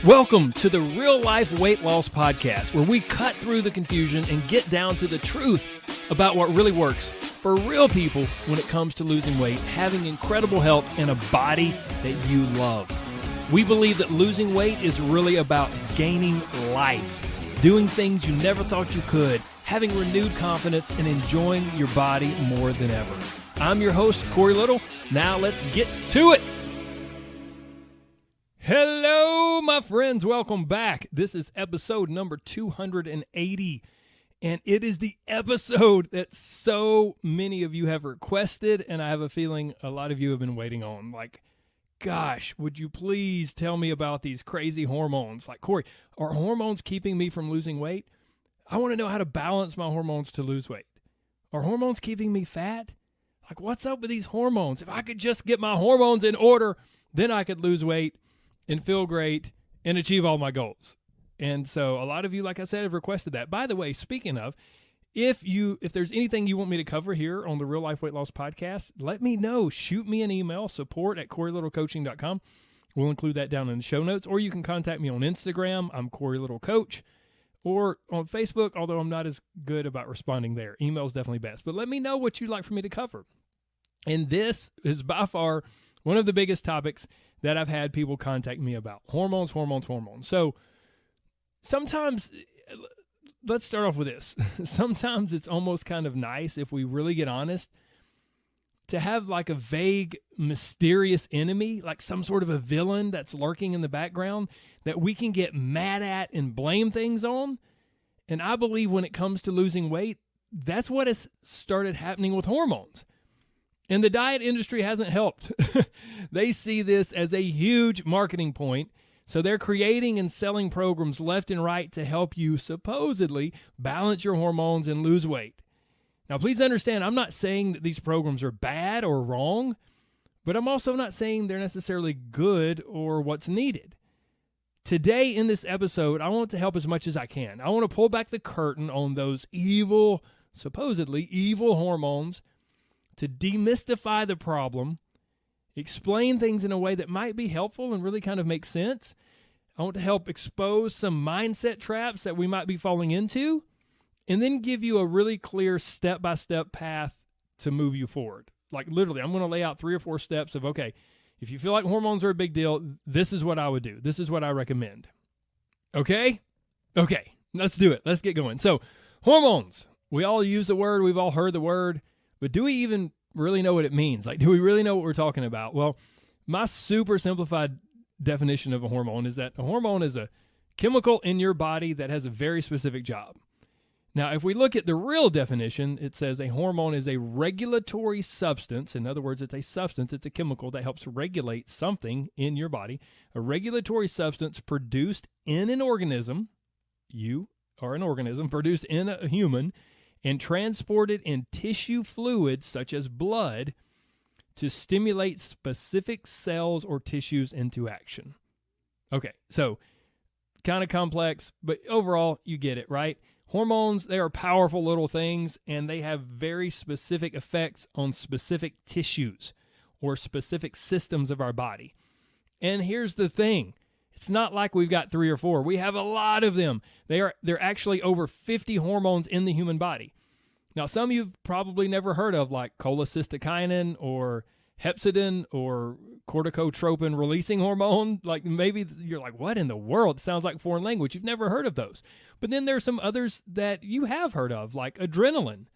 Welcome to the Real Life Weight Loss Podcast, where we cut through the confusion and get down to the truth about what really works for real people when it comes to losing weight, having incredible health, and a body that you love. We believe that losing weight is really about gaining life, doing things you never thought you could, having renewed confidence, and enjoying your body more than ever. I'm your host, Corey Little. Now let's get to it. Hello, my friends. Welcome back. This is episode number 280, and it is the episode that so many of you have requested, and I have a feeling a lot of you have been waiting on. Like, gosh, would you please tell me about these crazy hormones? Like, Corey, are hormones keeping me from losing weight? I want to know how to balance my hormones to lose weight. Are hormones keeping me fat? Like, what's up with these hormones? If I could just get my hormones in order, then I could lose weight and feel great and achieve all my goals. And so a lot of you, like I said, have requested that. By the way, speaking of, if there's anything you want me to cover here on the Real Life Weight Loss Podcast, let me know. Shoot me an email, support@CoreyLittleCoaching.com. We'll include that down in the show notes. Or you can contact me on Instagram. I'm Corey Little Coach. Or on Facebook, although I'm not as good about responding there. Email is definitely best. But let me know what you'd like for me to cover. And this is by far one of the biggest topics that I've had people contact me about. Hormones. So sometimes, let's start off with this. Sometimes it's almost kind of nice, if we really get honest, to have like a vague, mysterious enemy, like some sort of a villain that's lurking in the background that we can get mad at and blame things on. And I believe when it comes to losing weight, that's what has started happening with hormones. And the diet industry hasn't helped. They see this as a huge marketing point, so they're creating and selling programs left and right to help you supposedly balance your hormones and lose weight. Now, please understand, I'm not saying that these programs are bad or wrong, but I'm also not saying they're necessarily good or what's needed. Today in this episode, I want to help as much as I can. I want to pull back the curtain on those evil, supposedly evil hormones, to demystify the problem, explain things in a way that might be helpful and really kind of make sense. I want to help expose some mindset traps that we might be falling into, and then give you a really clear step-by-step path to move you forward. Like literally, I'm going to lay out 3 or 4 steps of, okay, if you feel like hormones are a big deal, this is what I would do. This is what I recommend. Okay? Okay, let's do it. Let's get going. So, hormones. We all use the word. We've all heard the word. But do we even really know what it means? Like, do we really know what we're talking about? Well, my super simplified definition of a hormone is that a hormone is a chemical in your body that has a very specific job. Now, if we look at the real definition, it says a hormone is a regulatory substance. In other words, it's a substance, it's a chemical that helps regulate something in your body. A regulatory substance produced in an organism, you are an organism, produced in a human, and transported in tissue fluids such as blood to stimulate specific cells or tissues into action. Okay, so kind of complex, but overall you get it, right? Hormones, they are powerful little things, and they have very specific effects on specific tissues or specific systems of our body. And here's the thing. It's not like we've got 3 or 4. We have a lot of them. They're actually over 50 hormones in the human body. Now, some you've probably never heard of, like cholecystokinin or hepcidin or corticotropin releasing hormone. Like maybe you're like, what in the world? It sounds like foreign language. You've never heard of those. But then there's some others that you have heard of, like adrenaline.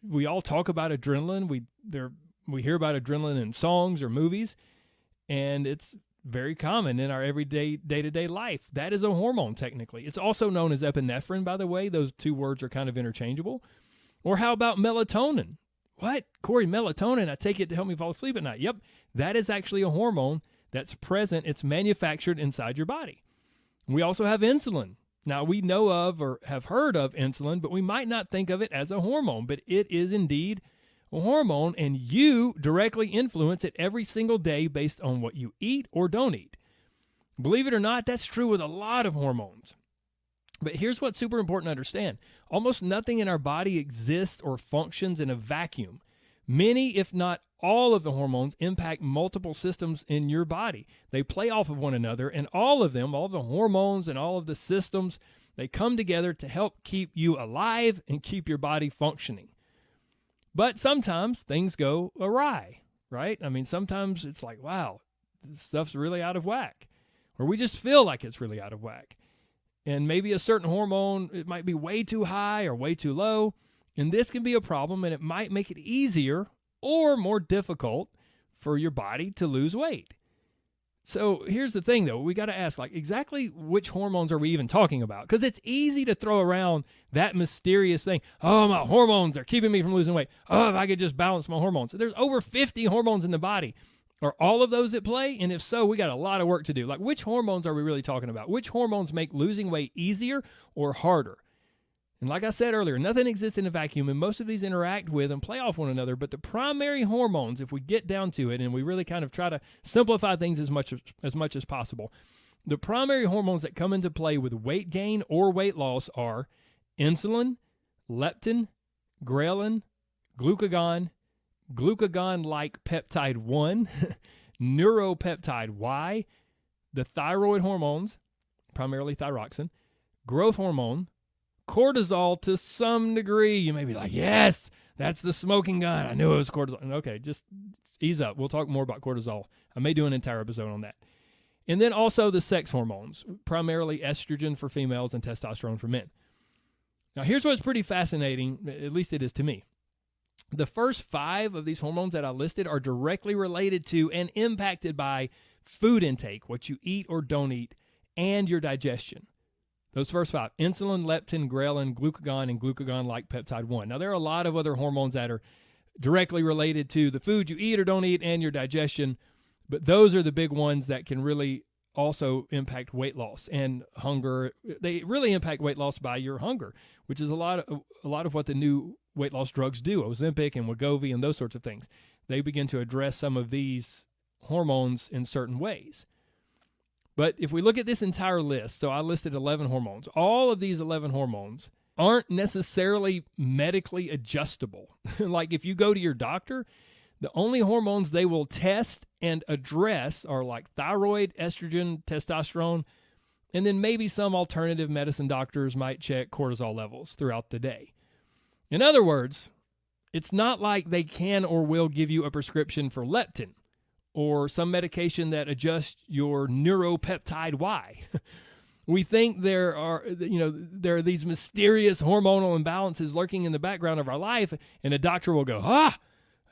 We all talk about adrenaline. We hear about adrenaline in songs or movies, and it's very common in our everyday, day-to-day life. That is a hormone, technically. It's also known as epinephrine, by the way. Those 2 words are kind of interchangeable. Or how about melatonin? What? Corey, melatonin, I take it to help me fall asleep at night. Yep, that is actually a hormone that's present. It's manufactured inside your body. We also have insulin. Now, we know of or have heard of insulin, but we might not think of it as a hormone, but it is indeed a hormone, and you directly influence it every single day based on what you eat or don't eat. Believe it or not, that's true with a lot of hormones. But here's what's super important to understand. Almost nothing in our body exists or functions in a vacuum, Many, if not all of the hormones impact multiple systems in your body. They play off of one another, and all of them, all the hormones and all of the systems, they come together to help keep you alive and keep your body functioning. But sometimes things go awry, right? I mean, sometimes it's like, wow, this stuff's really out of whack. Or we just feel like it's really out of whack. And maybe a certain hormone, it might be way too high or way too low. And this can be a problem, and it might make it easier or more difficult for your body to lose weight. So here's the thing, though. We got to ask, like, exactly which hormones are we even talking about? Because it's easy to throw around that mysterious thing. Oh, my hormones are keeping me from losing weight. Oh, if I could just balance my hormones. There's over 50 hormones in the body. Are all of those at play? And if so, we got a lot of work to do. Like, which hormones are we really talking about? Which hormones make losing weight easier or harder? And like I said earlier, nothing exists in a vacuum, and most of these interact with and play off one another. But the primary hormones, if we get down to it and we really kind of try to simplify things as much as possible, the primary hormones that come into play with weight gain or weight loss are insulin, leptin, ghrelin, glucagon, glucagon-like peptide 1, neuropeptide Y, the thyroid hormones, primarily thyroxine, growth hormone, cortisol to some degree. You may be like, yes, that's the smoking gun. I knew it was cortisol. Okay, just ease up. We'll talk more about cortisol. I may do an entire episode on that. And then also the sex hormones, primarily estrogen for females and testosterone for men. Now, here's what's pretty fascinating, at least it is to me. The first 5 of these hormones that I listed are directly related to and impacted by food intake, what you eat or don't eat, and your digestion. Those first 5, insulin, leptin, ghrelin, glucagon, and glucagon-like peptide 1. Now, there are a lot of other hormones that are directly related to the food you eat or don't eat and your digestion, but those are the big ones that can really also impact weight loss and hunger. They really impact weight loss by your hunger, which is a lot of what the new weight loss drugs do, Ozempic and Wegovy and those sorts of things. They begin to address some of these hormones in certain ways. But if we look at this entire list, so I listed 11 hormones. All of these 11 hormones aren't necessarily medically adjustable. Like if you go to your doctor, the only hormones they will test and address are like thyroid, estrogen, testosterone, and then maybe some alternative medicine doctors might check cortisol levels throughout the day. In other words, it's not like they can or will give you a prescription for leptin or some medication that adjusts your neuropeptide Y. We think there are these mysterious hormonal imbalances lurking in the background of our life, and a doctor will go,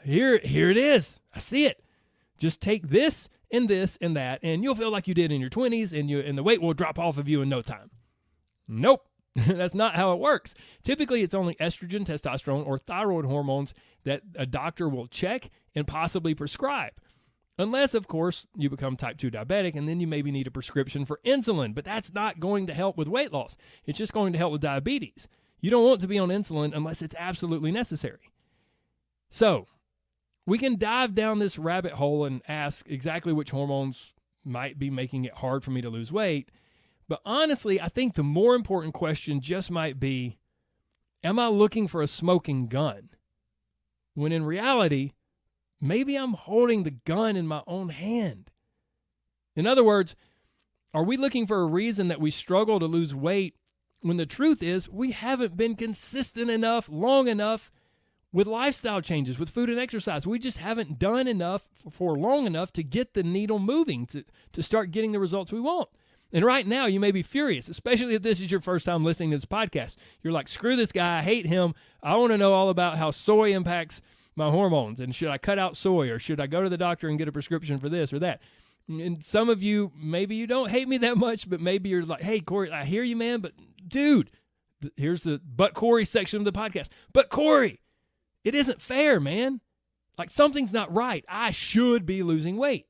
here it is. I see it. Just take this and this and that, and you'll feel like you did in your 20s, and the weight will drop off of you in no time. Nope. That's not how it works. Typically, it's only estrogen, testosterone, or thyroid hormones that a doctor will check and possibly prescribe. Unless, of course, you become type 2 diabetic, and then you maybe need a prescription for insulin, but that's not going to help with weight loss. It's just going to help with diabetes. You don't want to be on insulin unless it's absolutely necessary. So, we can dive down this rabbit hole and ask exactly which hormones might be making it hard for me to lose weight. But honestly, I think the more important question just might be, am I looking for a smoking gun? When in reality, maybe I'm holding the gun in my own hand. In other words, are we looking for a reason that we struggle to lose weight when the truth is we haven't been consistent enough, long enough with lifestyle changes, with food and exercise? We just haven't done enough for long enough to get the needle moving, to start getting the results we want. And right now, you may be furious, especially if this is your first time listening to this podcast. You're like, screw this guy. I hate him. I want to know all about how soy impacts my hormones. And should I cut out soy, or should I go to the doctor and get a prescription for this or that? And some of you, maybe you don't hate me that much, but maybe you're like, hey, Corey, I hear you, man. But dude, here's the but Corey section of the podcast. But Corey, it isn't fair, man. Like, something's not right. I should be losing weight.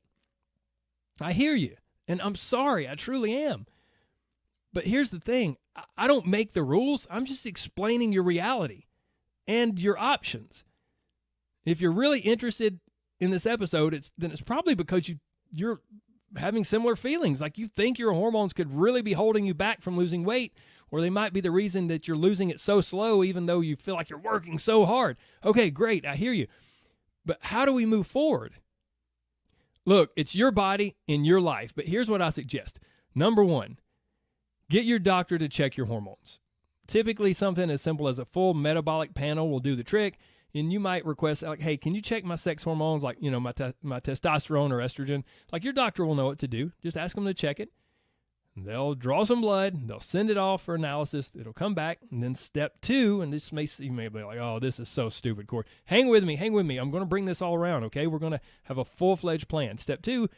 I hear you. And I'm sorry, I truly am. But here's the thing. I don't make the rules. I'm just explaining your reality and your options. If you're really interested in this episode, then it's probably because you're having similar feelings. Like, you think your hormones could really be holding you back from losing weight, or they might be the reason that you're losing it so slow even though you feel like you're working so hard. Okay, great. I hear you. But how do we move forward? Look, it's your body in your life, but here's what I suggest. Number one, get your doctor to check your hormones. Typically, something as simple as a full metabolic panel will do the trick, and you might request, like, hey, can you check my sex hormones, like, my testosterone or estrogen? Like, your doctor will know what to do. Just ask them to check it. They'll draw some blood. They'll send it off for analysis. It'll come back. And then step 2, and this may seem maybe like, oh, this is so stupid, Corey. Hang with me. I'm going to bring this all around, okay? We're going to have a full-fledged plan. Step 2,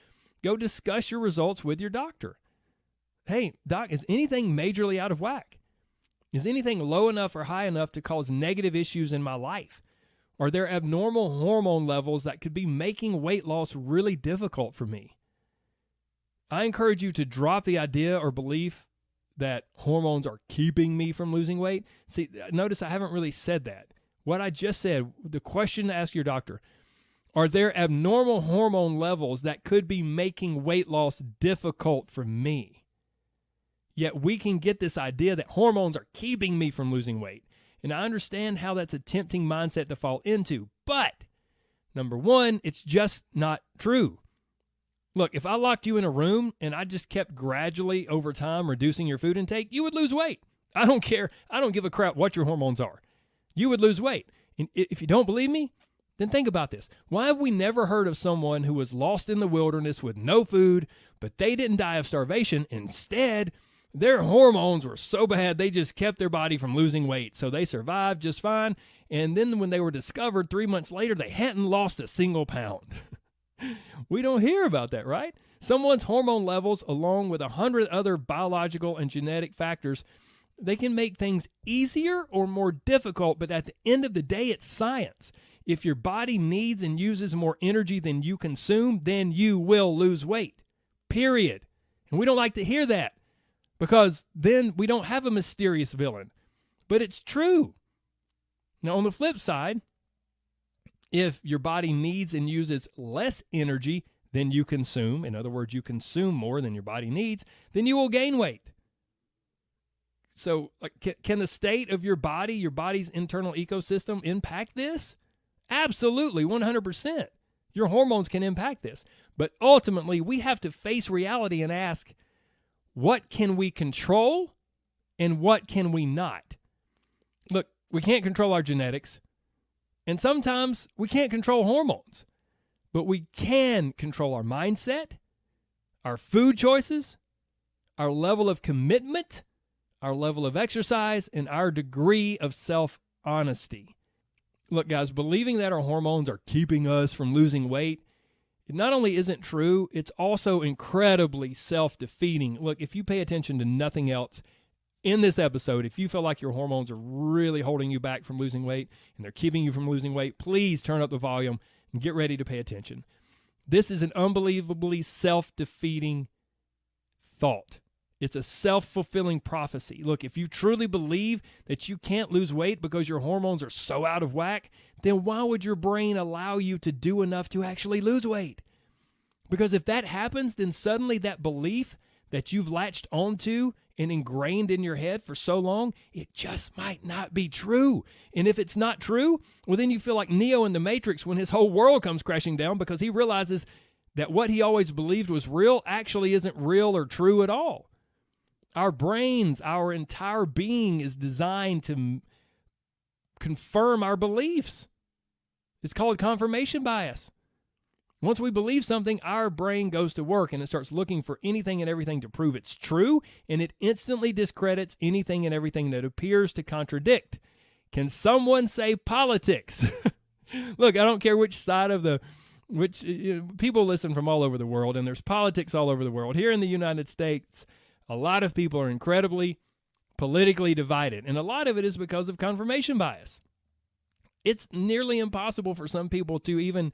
go discuss your results with your doctor. Hey, doc, is anything majorly out of whack? Is anything low enough or high enough to cause negative issues in my life? Are there abnormal hormone levels that could be making weight loss really difficult for me? I encourage you to drop the idea or belief that hormones are keeping me from losing weight. See, notice I haven't really said that. What I just said, the question to ask your doctor, are there abnormal hormone levels that could be making weight loss difficult for me? Yet we can get this idea that hormones are keeping me from losing weight. And I understand how that's a tempting mindset to fall into. But, number one, it's just not true. Look, if I locked you in a room and I just kept gradually over time reducing your food intake, you would lose weight. I don't care. I don't give a crap what your hormones are. You would lose weight. And if you don't believe me, then think about this. Why have we never heard of someone who was lost in the wilderness with no food, but they didn't die of starvation? Instead, their hormones were so bad they just kept their body from losing weight. So they survived just fine. And then when they were discovered 3 months later, they hadn't lost a single pound. We don't hear about that, right? Someone's hormone levels, along with 100 other biological and genetic factors, they can make things easier or more difficult, but at the end of the day, it's science. If your body needs and uses more energy than you consume, then you will lose weight, period. And we don't like to hear that because then we don't have a mysterious villain. But it's true. Now, on the flip side, if your body needs and uses less energy than you consume, in other words, you consume more than your body needs, then you will gain weight. So, can the state of your body, your body's internal ecosystem, impact this? Absolutely, 100%. Your hormones can impact this. But ultimately, we have to face reality and ask, what can we control and what can we not? Look, we can't control our genetics. And sometimes we can't control hormones, but we can control our mindset, our food choices, our level of commitment, our level of exercise, and our degree of self-honesty. Look, guys, believing that our hormones are keeping us from losing weight, it not only isn't true, it's also incredibly self-defeating. Look, if you pay attention to nothing else in this episode, if you feel like your hormones are really holding you back from losing weight and they're keeping you from losing weight, please turn up the volume and get ready to pay attention. This is an unbelievably self-defeating thought. It's a self-fulfilling prophecy. Look, if you truly believe that you can't lose weight because your hormones are so out of whack, then why would your brain allow you to do enough to actually lose weight? Because if that happens, then suddenly that belief that you've latched onto and ingrained in your head for so long, it just might not be true. And if it's not true, well, then you feel like Neo in the Matrix when his whole world comes crashing down because he realizes that what he always believed was real actually isn't real or true at all. Our brains, our entire being is designed to confirm our beliefs. It's called confirmation bias. Once we believe something, our brain goes to work and it starts looking for anything and everything to prove it's true, and it instantly discredits anything and everything that appears to contradict. Can someone say politics? Look, I don't care which side of people listen from all over the world, and there's politics all over the world. Here in the United States, a lot of people are incredibly politically divided, and a lot of it is because of confirmation bias. It's nearly impossible for some people to even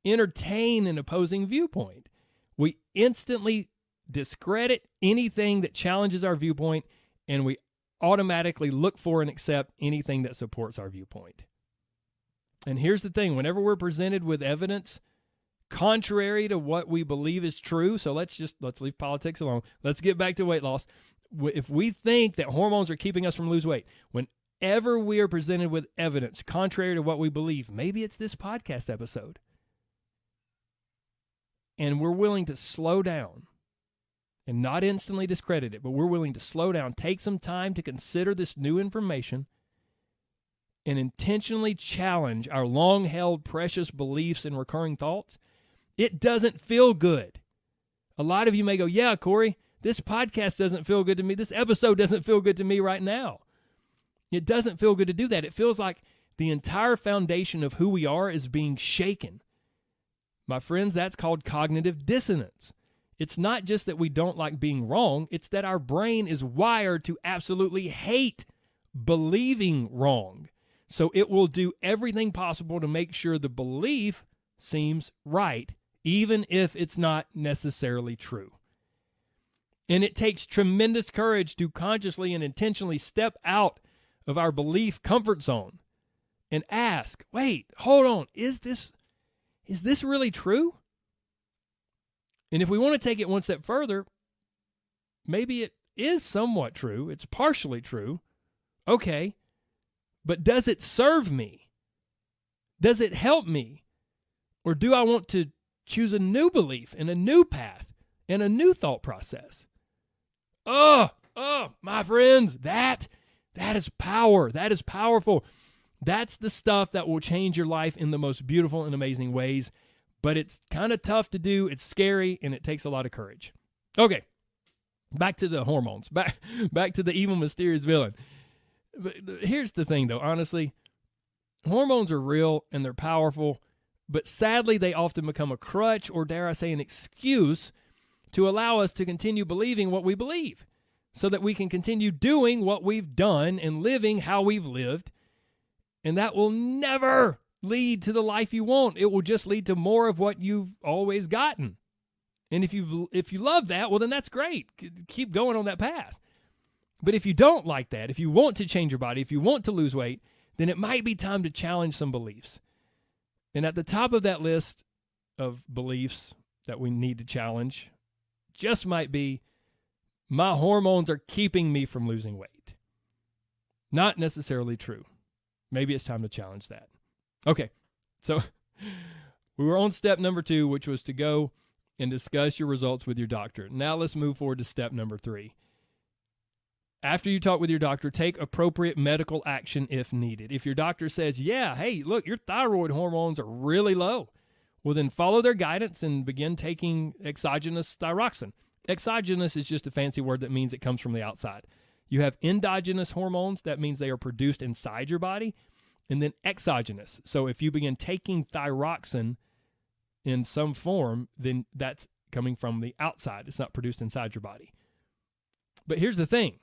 entertain an opposing viewpoint. We instantly discredit anything that challenges our viewpoint, and we automatically look for and accept anything that supports our viewpoint. And here's the thing, whenever we're presented with evidence contrary to what we believe is true, so let's leave politics alone. Let's get back to weight loss. If we think that hormones are keeping us from losing weight, whenever we are presented with evidence contrary to what we believe, maybe it's this podcast episode, and we're willing to slow down and not instantly discredit it, but we're willing to slow down, take some time to consider this new information, and intentionally challenge our long-held precious beliefs and recurring thoughts, it doesn't feel good. A lot of you may go, yeah, Corey, this podcast doesn't feel good to me. This episode doesn't feel good to me right now. It doesn't feel good to do that. It feels like the entire foundation of who we are is being shaken. My friends, that's called cognitive dissonance. It's not just that we don't like being wrong. It's that our brain is wired to absolutely hate believing wrong. So it will do everything possible to make sure the belief seems right, even if it's not necessarily true. And it takes tremendous courage to consciously and intentionally step out of our belief comfort zone and ask, wait, hold on, is this really true? And if we want to take it one step further, maybe it is somewhat true. It's partially true. Okay, but does it serve me? Does it help me? Or do I want to choose a new belief and a new path and a new thought process? Oh, my friends, that is power. That is powerful. That's the stuff that will change your life in the most beautiful and amazing ways. But it's kind of tough to do. It's scary, and it takes a lot of courage. Okay, back to the hormones. Back to the evil, mysterious villain. But here's the thing, though. Honestly, hormones are real, and they're powerful. But sadly, they often become a crutch, or dare I say an excuse, to allow us to continue believing what we believe, so that we can continue doing what we've done and living how we've lived. And that will never lead to the life you want. It will just lead to more of what you've always gotten. And if you love that, well, then that's great. Keep going on that path. But if you don't like that, if you want to change your body, if you want to lose weight, then it might be time to challenge some beliefs. And at the top of that list of beliefs that we need to challenge just might be, my hormones are keeping me from losing weight. Not necessarily true. Maybe it's time to challenge that. Okay, so we were on step number 2, which was to go and discuss your results with your doctor. Now let's move forward to step number 3. After you talk with your doctor, take appropriate medical action if needed. If your doctor says, yeah, hey, look, your thyroid hormones are really low, well, then follow their guidance and begin taking exogenous thyroxine. Exogenous is just a fancy word that means it comes from the outside. You have endogenous hormones. That means they are produced inside your body. And then exogenous. So if you begin taking thyroxine in some form, then that's coming from the outside. It's not produced inside your body. But here's the thing.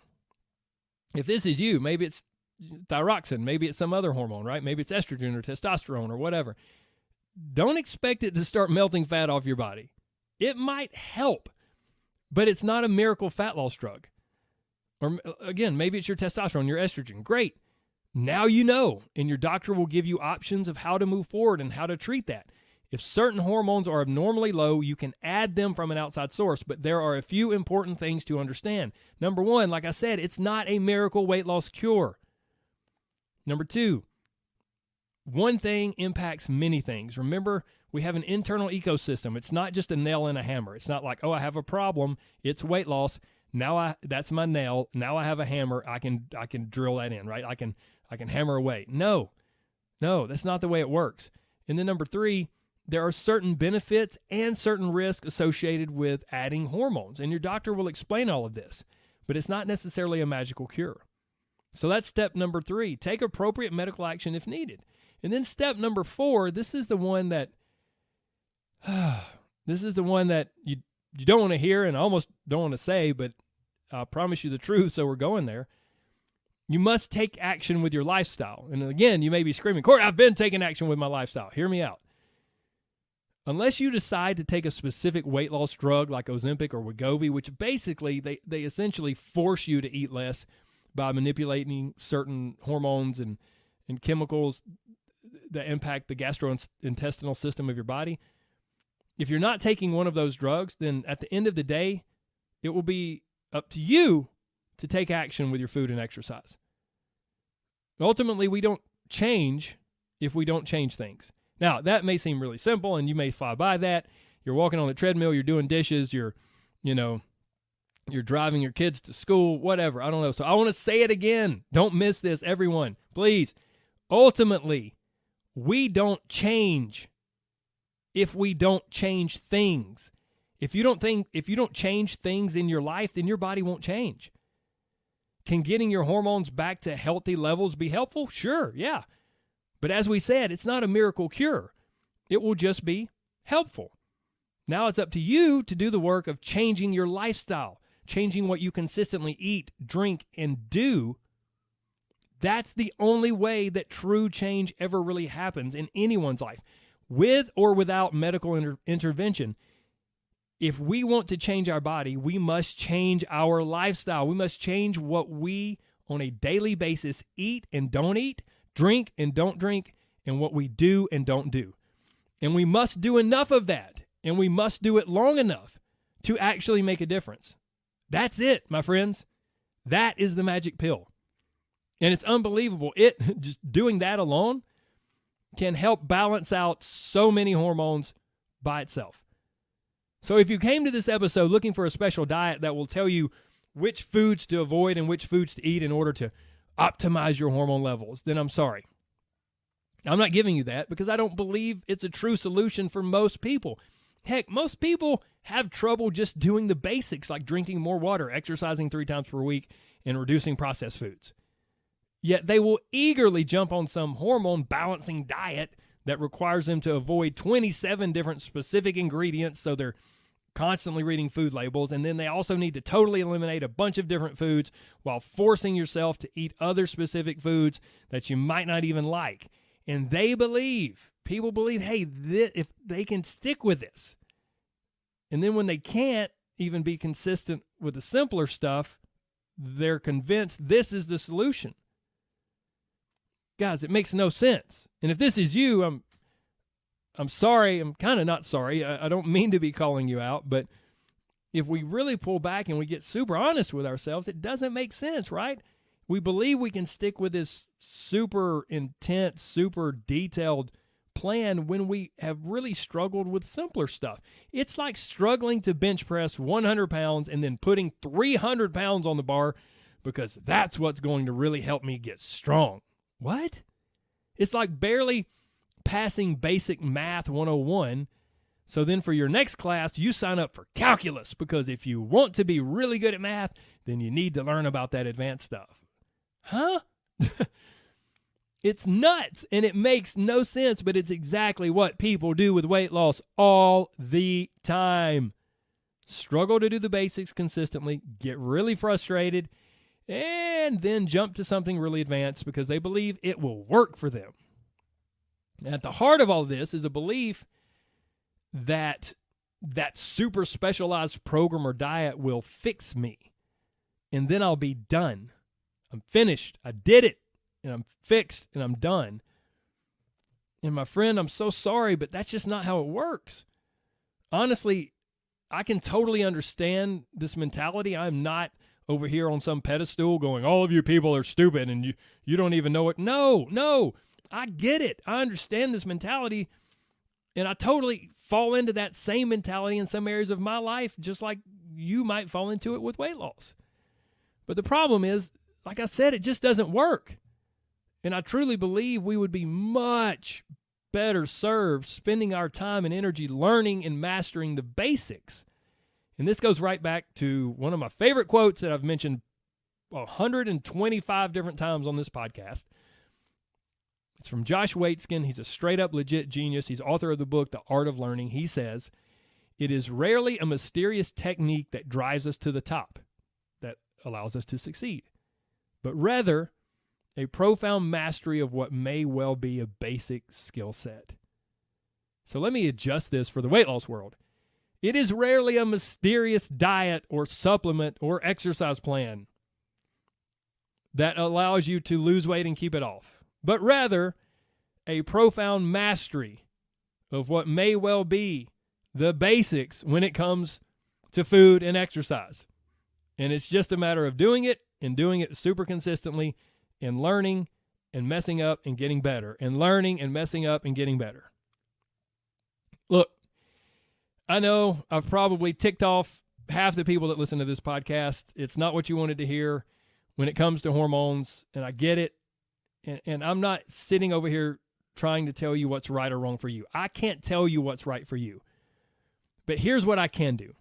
If this is you, maybe it's thyroxine, maybe it's some other hormone, right? Maybe it's estrogen or testosterone or whatever. Don't expect it to start melting fat off your body. It might help, but it's not a miracle fat loss drug. Or again, maybe it's your testosterone, your estrogen. Great. Now you know, and your doctor will give you options of how to move forward and how to treat that. If certain hormones are abnormally low, you can add them from an outside source, but there are a few important things to understand. Number 1, like I said, it's not a miracle weight loss cure. Number 2, one thing impacts many things. Remember, we have an internal ecosystem. It's not just a nail and a hammer. It's not like, oh, I have a problem. It's weight loss. Now that's my nail. Now I have a hammer. I can drill that in, right? I can hammer away. No, that's not the way it works. And then number 3, there are certain benefits and certain risks associated with adding hormones. And your doctor will explain all of this, but it's not necessarily a magical cure. So that's step number 3. Take appropriate medical action if needed. And then step number 4, this is the one that you don't want to hear and almost don't want to say, but I promise you the truth, so we're going there. You must take action with your lifestyle. And again, you may be screaming, Corey, I've been taking action with my lifestyle. Hear me out. Unless you decide to take a specific weight loss drug like Ozempic or Wegovy, which basically they essentially force you to eat less by manipulating certain hormones and chemicals that impact the gastrointestinal system of your body. If you're not taking one of those drugs, then at the end of the day, it will be up to you to take action with your food and exercise. Ultimately, we don't change if we don't change things. Now, that may seem really simple, and you may fly by that. You're walking on the treadmill, you're doing dishes, you're driving your kids to school, whatever. I don't know. So I want to say it again. Don't miss this, everyone. Please. Ultimately, we don't change if we don't change things. If you don't change things in your life, then your body won't change. Can getting your hormones back to healthy levels be helpful? Sure, yeah. But as we said, it's not a miracle cure. It will just be helpful. Now it's up to you to do the work of changing your lifestyle, changing what you consistently eat, drink, and do. That's the only way that true change ever really happens in anyone's life, with or without medical intervention. If we want to change our body, we must change our lifestyle. We must change what we, on a daily basis, eat and don't eat, drink and don't drink, and what we do and don't do. And we must do enough of that, and we must do it long enough to actually make a difference. That's it, my friends. That is the magic pill. And it's unbelievable. Just doing that alone can help balance out so many hormones by itself. So if you came to this episode looking for a special diet that will tell you which foods to avoid and which foods to eat in order to optimize your hormone levels, then I'm sorry. I'm not giving you that because I don't believe it's a true solution for most people. Heck, most people have trouble just doing the basics like drinking more water, exercising 3 times per week, and reducing processed foods. Yet they will eagerly jump on some hormone balancing diet that requires them to avoid 27 different specific ingredients, so they're constantly reading food labels, and then they also need to totally eliminate a bunch of different foods while forcing yourself to eat other specific foods that you might not even like. And people believe, hey, if they can stick with this, and then when they can't even be consistent with the simpler stuff, they're convinced this is the solution. Guys, it makes no sense. And if this is you, I'm sorry. I'm kind of not sorry. I don't mean to be calling you out, but if we really pull back and we get super honest with ourselves, it doesn't make sense, right? We believe we can stick with this super intense, super detailed plan when we have really struggled with simpler stuff. It's like struggling to bench press 100 pounds and then putting 300 pounds on the bar because that's what's going to really help me get strong. What? It's like barely passing basic math 101. So then for your next class, you sign up for calculus because if you want to be really good at math, then you need to learn about that advanced stuff. Huh? It's nuts and it makes no sense, but it's exactly what people do with weight loss all the time. Struggle to do the basics consistently, get really frustrated, and then jump to something really advanced because they believe it will work for them. At the heart of all this is a belief that super specialized program or diet will fix me, and then I'll be done. I'm finished. I did it, and I'm fixed, and I'm done. And my friend, I'm so sorry, but that's just not how it works. Honestly, I can totally understand this mentality. I'm not over here on some pedestal going, all of you people are stupid and you don't even know it. No, I get it. I understand this mentality, and I totally fall into that same mentality in some areas of my life, just like you might fall into it with weight loss. But the problem is, like I said, it just doesn't work. And I truly believe we would be much better served spending our time and energy learning and mastering the basics. And this goes right back to one of my favorite quotes that I've mentioned 125 different times on this podcast. It's from Josh Waitzkin. He's a straight up legit genius. He's author of the book, The Art of Learning. He says, "It is rarely a mysterious technique that drives us to the top, that allows us to succeed, but rather a profound mastery of what may well be a basic skill set." So let me adjust this for the weight loss world. It is rarely a mysterious diet or supplement or exercise plan that allows you to lose weight and keep it off, but rather a profound mastery of what may well be the basics when it comes to food and exercise. And it's just a matter of doing it and doing it super consistently and learning and messing up and getting better, and learning and messing up and getting better. Look, I know I've probably ticked off half the people that listen to this podcast. It's not what you wanted to hear when it comes to hormones, and I get it. And I'm not sitting over here trying to tell you what's right or wrong for you. I can't tell you what's right for you. But here's what I can do.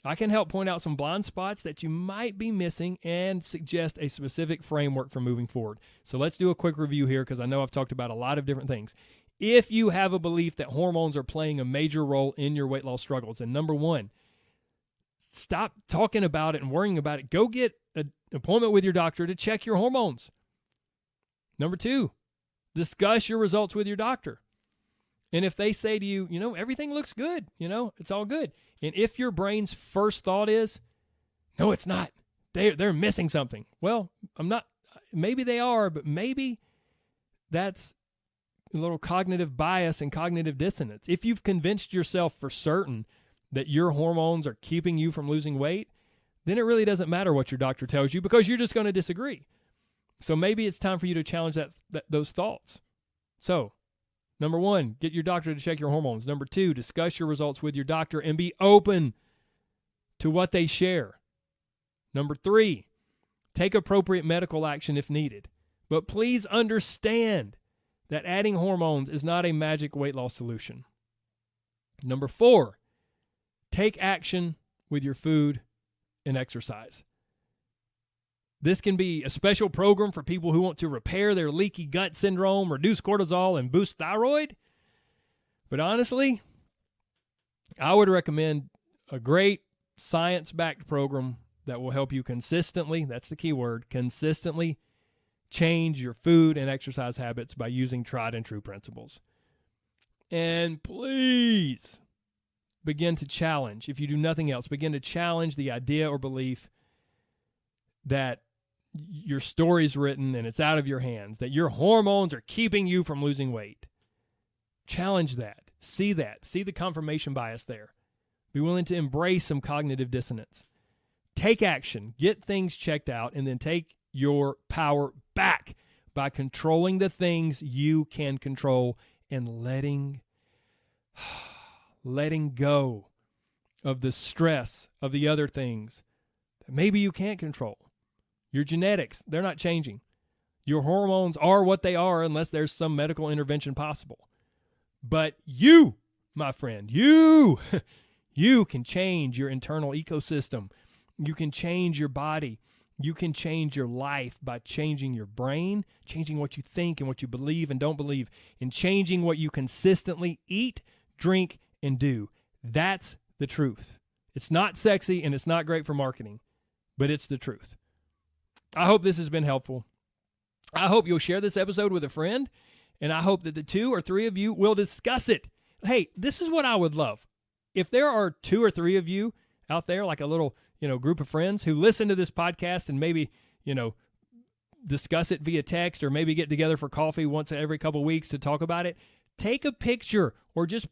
I can help point out some blind spots that you might be missing and suggest a specific framework for moving forward. So let's do a quick review here, because I know I've talked about a lot of different things. If you have a belief that hormones are playing a major role in your weight loss struggles, and number one, stop talking about it and worrying about it. Go get an appointment with your doctor to check your hormones. Number two, discuss your results with your doctor. And if they say to you, everything looks good, it's all good. And if your brain's first thought is, no, it's not, they're missing something. Well, maybe they are, but maybe that's a little cognitive bias and cognitive dissonance. If you've convinced yourself for certain that your hormones are keeping you from losing weight, then it really doesn't matter what your doctor tells you, because you're just going to disagree. So maybe it's time for you to challenge those thoughts. So, number one, get your doctor to check your hormones. Number two, discuss your results with your doctor and be open to what they share. Number three, take appropriate medical action if needed. But please understand that adding hormones is not a magic weight loss solution. Number four, take action with your food and exercise. This can be a special program for people who want to repair their leaky gut syndrome, reduce cortisol, and boost thyroid. But honestly, I would recommend a great science-backed program that will help you consistently, that's the key word, consistently change your food and exercise habits by using tried and true principles. And please begin to challenge, if you do nothing else, begin to challenge the idea or belief that your story's written and it's out of your hands, that your hormones are keeping you from losing weight. Challenge that. See the confirmation bias there. Be willing to embrace some cognitive dissonance. Take action. Get things checked out, and then take your power back by controlling the things you can control and letting go of the stress of the other things that maybe you can't control. Your genetics, they're not changing. Your hormones are what they are unless there's some medical intervention possible. But you, my friend, you can change your internal ecosystem. You can change your body. You can change your life by changing your brain, changing what you think and what you believe and don't believe, and changing what you consistently eat, drink, and do. That's the truth. It's not sexy and it's not great for marketing, but it's the truth. I hope this has been helpful. I hope you'll share this episode with a friend, and I hope that the 2 or 3 of you will discuss it. Hey, this is what I would love. If there are 2 or 3 of you out there, like a little, group of friends who listen to this podcast and maybe, discuss it via text, or maybe get together for coffee once every couple of weeks to talk about it, take a picture, or just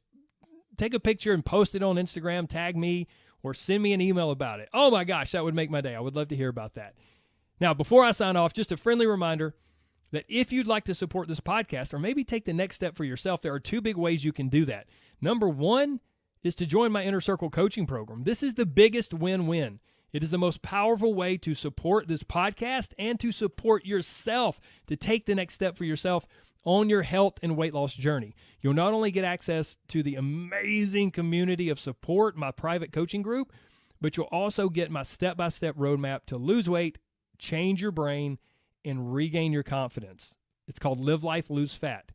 take a picture and post it on Instagram, tag me, or send me an email about it. Oh my gosh, that would make my day. I would love to hear about that. Now, before I sign off, just a friendly reminder that if you'd like to support this podcast, or maybe take the next step for yourself, there are 2 big ways you can do that. Number one is to join my Inner Circle coaching program. This is the biggest win-win. It is the most powerful way to support this podcast and to support yourself, to take the next step for yourself on your health and weight loss journey. You'll not only get access to the amazing community of support, my private coaching group, but you'll also get my step-by-step roadmap to lose weight, change your brain, and regain your confidence. It's called Live Life, Lose Fat.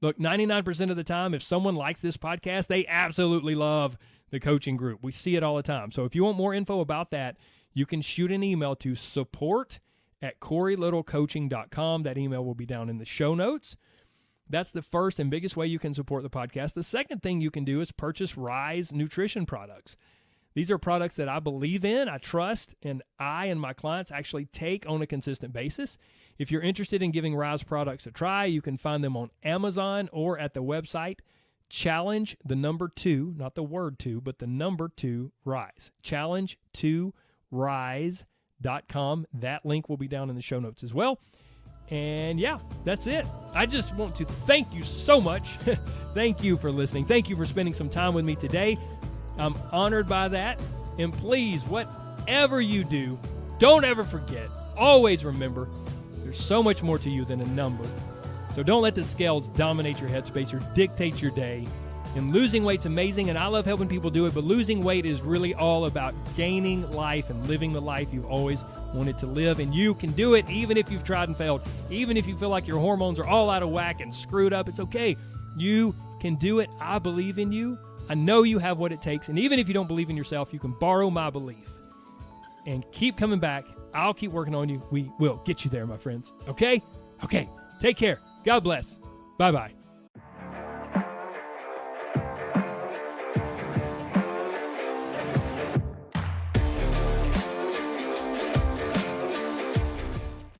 Look, 99% of the time, if someone likes this podcast, they absolutely love the coaching group. We see it all the time. So if you want more info about that, you can shoot an email to support@CoreyLittleCoaching.com. That email will be down in the show notes. That's the first and biggest way you can support the podcast. The second thing you can do is purchase Rise nutrition products. These are products that I believe in, I trust, and I and my clients actually take on a consistent basis. If you're interested in giving Rise products a try, you can find them on Amazon or at the website Challenge, the number 2, not the word 2, but the number 2, Rise. Challenge2rise.com. That link will be down in the show notes as well. And yeah, that's it. I just want to thank you so much. Thank you for listening. Thank you for spending some time with me today. I'm honored by that. And please, whatever you do, don't ever forget. Always remember, there's so much more to you than a number. So don't let the scales dominate your headspace or dictate your day. And losing weight's amazing, and I love helping people do it, but losing weight is really all about gaining life and living the life you've always wanted to live. And you can do it even if you've tried and failed. Even if you feel like your hormones are all out of whack and screwed up, it's okay. You can do it. I believe in you. I know you have what it takes. And even if you don't believe in yourself, you can borrow my belief. And keep coming back. I'll keep working on you. We will get you there, my friends. Okay? Okay. Take care. God bless. Bye-bye.